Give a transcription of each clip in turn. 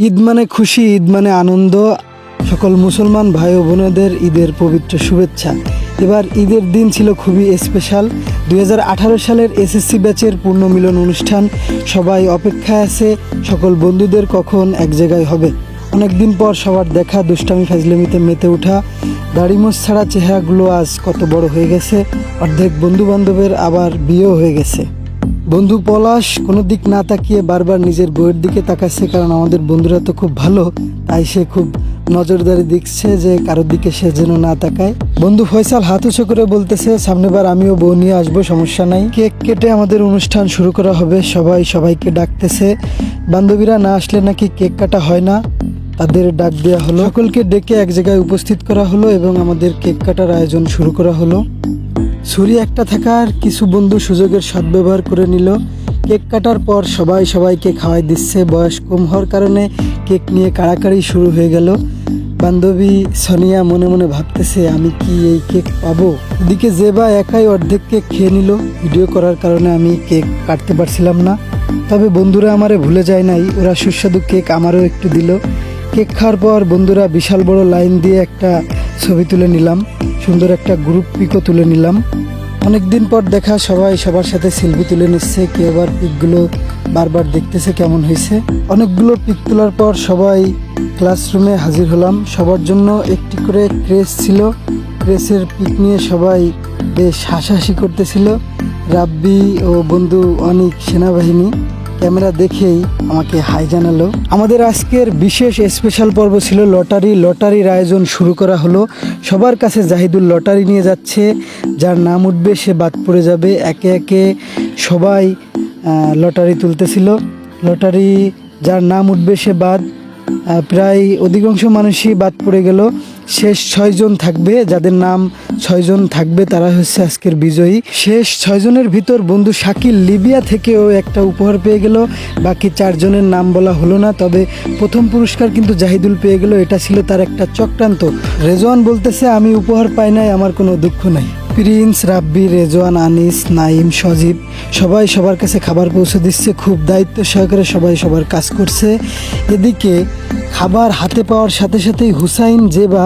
ঈদ মানে খুশি, ঈদ মানে আনন্দ। সকল মুসলমান ভাই ও বোনেদের ঈদের পবিত্র শুভেচ্ছা। এবার ঈদের দিন ছিল খুবই স্পেশাল। 2018 সালের এসএসসি ব্যাচের পূর্ণ মিলন অনুষ্ঠান। সবাই অপেক্ষায় আছে সকল বন্ধুদের কখন এক জায়গায় হবে। অনেক দিন পর সবার দেখা, দুষ্টামি ফাজলামিতে মেতে ওঠা, দাড়িমোছ ছাড়া চেহারাগুলো আজ কত বড় হয়ে গেছে। অর্ধেক বন্ধু বান্ধবের আবার বিয়েও হয়ে গেছে। বন্ধু পলাশ কোনো দিক না তাকিয়ে বারবার নিজের বইয়ের দিকে তাকাচ্ছে, কারণ আমাদের বন্ধুরা তো খুব ভালো, তাই সে খুব নজরদারি দেখছে যে কারোর দিকে সে যেন না তাকায়। বন্ধু ফয়সাল হাত উঁচু করে বলতেছে, সামনেবার আমিও বউ নিয়ে আসবো, সমস্যা নাই। কেক কেটে আমাদের অনুষ্ঠান শুরু করা হবে। সবাই সবাইকে ডাকতেছে। বান্ধবীরা না আসলে নাকি কেক কাটা হয় না, তাদের ডাক দেওয়া হলো। সকলকে ডেকে এক জায়গায় উপস্থিত করা হলো এবং আমাদের কেক কাটার আয়োজন শুরু করা হলো। ছুরি একটা থাকার কিছু বন্ধু সুযোগের সদ্ব্যবহার করে নিল। কেক কাটার পর সবাই সবাইকে খাওয়াই দিচ্ছে। বয়স কম হওয়ার কারণে কেক নিয়ে কাড়াকাড়ি শুরু হয়ে গেল। বান্ধবী সোনিয়া মনে মনে ভাবতেছে, আমি কি এই কেক পাবো? এদিকে জেবা একাই অর্ধেক কেক খেয়ে নিল। ভিডিও করার কারণে আমি কেক কাটতে পারছিলাম না, তবে বন্ধুরা আমারে ভুলে যায় নাই। ওরা সুস্বাদু কেক আমারও একটু দিল। কেক খাওয়ার পর বন্ধুরা বিশাল বড় লাইন দিয়ে একটা ছবি তুলে নিলাম। সুন্দর একটা গ্রুপ পিকও তুলে নিলাম। অনেকদিন পর দেখা, সবাই সবার সাথে সেলফি তুলে নিচ্ছে। কেউ আবার পিকগুলো বারবার দেখতেছে কেমন হয়েছে। অনেকগুলো পিক তোলার পর সবাই ক্লাসরুমে হাজির হলাম। সবার জন্য একটি করে ক্রেস ছিল। ক্রেসের পিক নিয়ে সবাই বেশ হাসাহাসি করতেছিল। রাব্বি ও বন্ধু অনেক সেনাবাহিনী ক্যামেরা দেখেই আমাকে হাই জানালো। আমাদের আজকের বিশেষ স্পেশাল পর্ব ছিল লটারি। লটারির আয়োজন শুরু করা হলো। সবার কাছে জাহিদুল লটারি নিয়ে যাচ্ছে। যার নাম উঠবে সে বাদ পড়ে যাবে। একে একে সবাই লটারি তুলতেছিল। লটারি যার নাম উঠবে সে বাদ। প্রায় অধিকাংশ মানুষই বাদ পড়ে গেল। শেষ 6 জন থাকবে, যাদের নাম 6 জন থাকবে তারা হচ্ছে আজকের বিজয়ী। শেষ 6 জনের ভিতর বন্ধু শাকিল লিবিয়া থেকেও একটা উপহার পেয়ে গেল। বাকি 4 জনের নাম বলা হলো না, তবে প্রথম পুরস্কার কিন্তু জাহিদুল পেয়ে গেল। এটা ছিল তার একটা চক্রান্ত। রেজওয়ান বলতেছে, আমি উপহার পাই নাই, আমার কোনো দুঃখ নাই। প্রিন্স, রাব্বি, রেজওয়ান, আনিস, নাইম, সজীব সবাই সবার কাছে খাবার পৌঁছে দিচ্ছে। খুব দায়িত্ব সহকারে সবাই সবার কাজ করছে। এদিকে খাবার হাতে পাওয়ার সাথে সাথেই হুসাইন, জেবা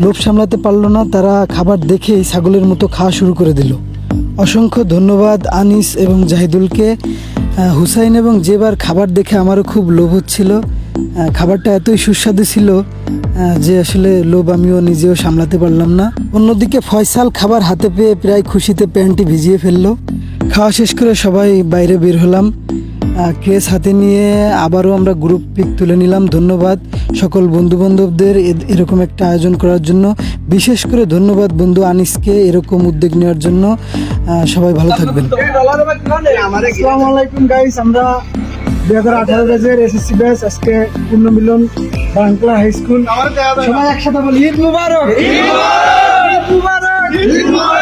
লোভ সামলাতে পারলো না। তারা খাবার দেখেই ছাগলের মতো খাওয়া শুরু করে দিল। অসংখ্য ধন্যবাদ আনিস এবং জাহিদুলকে। হুসাইন এবং জেবার খাবার দেখে আমারও খুব লোভ হচ্ছিল। খাবারটা এতই সুস্বাদু ছিল যে আসলে লোভ আমিও নিজেও সামলাতে পারলাম না। অন্যদিকে ফয়সাল খাবার হাতে পেয়ে প্রায় খুশিতে প্যান্টটি ভিজিয়ে ফেললো। খাওয়া শেষ করে সবাই বাইরে বের হলাম। কেস হাতে নিয়ে আবারও আমরা গ্রুপ পিক তুলে নিলাম। ধন্যবাদ সকল বন্ধু বান্ধবদের এরকম একটা আয়োজন করার জন্য। বিশেষ করে ধন্যবাদ বন্ধু আনিসকে এরকম উদ্যোগ নেওয়ার জন্য। সবাই ভালো থাকবেন। আসসালামু আলাইকুম গাইস, আমরা 2018 ব্যাচের এসএসসি ব্যাচ আজকে পূর্ণ মিলন বাংলা হাই স্কুল। সবাই একসাথে বলি ঈদ মুবারক, ঈদ মুবারক, ঈদ মুবারক।